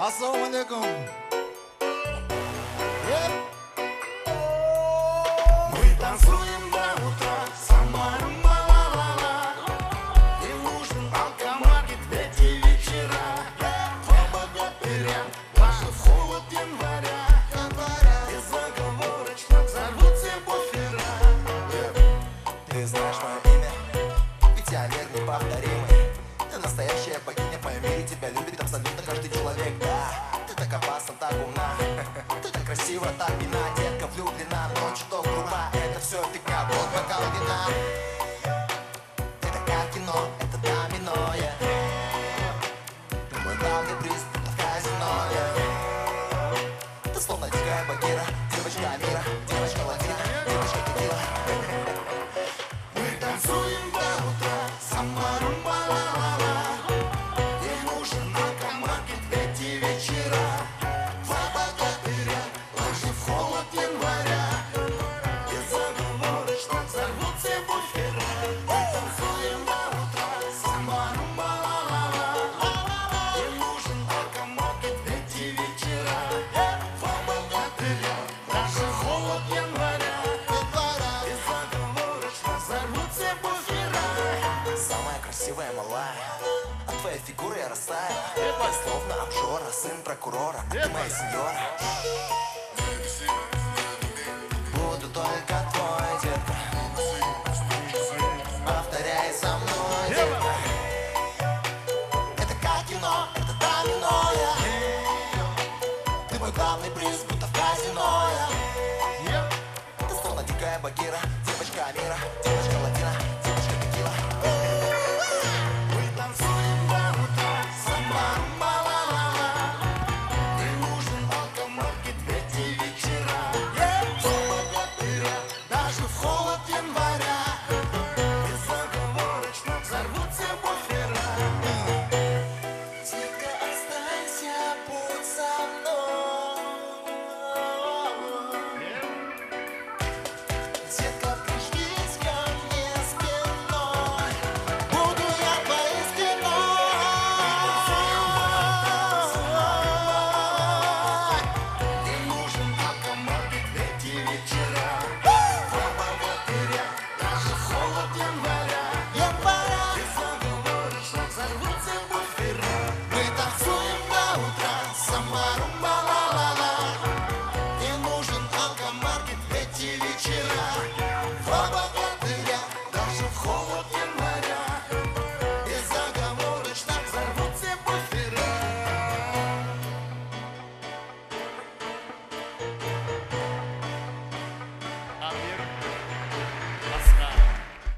Ассаламу алейкум. Мы танцуем до утра, сама ла-ла-ла-ла. Не нужен алкомаркет в эти вечера. Два богатыря, даже в холод января. Безоговорочно взорвутся буфера. Ты знаешь мое имя, ведь я мир неповторимый. Ты настоящая богиня, в моем мире тебя любит абсолютно каждый человек, да. Ты так опасна, так умна, ты так красива, так вина. Детка влюблена, но чуток груба. Это все фигня, вот бокал вина. Это как кино, это домино, мой главный приз, это в казино, Ты словно дикая багира, девочка мира, девочка лавина, девочка текила. Мы танцуем до утра, сама ла-ла-ла-ла. Не нужен алкомаркет в эти вечера. Два богатыря, даже в холод января. Безоговорочно взорвутся буфера. Мы танцуем до утра, сама ла-ла-ла-ла. Не нужен алкомаркет в эти вечера. Два богатыря, даже в холод января. Безоговорочно взорвутся буфера. Самая красивая малая, от твоей фигуры я растаю. Ты словно обжора, сын прокурора, ты моя сеньора.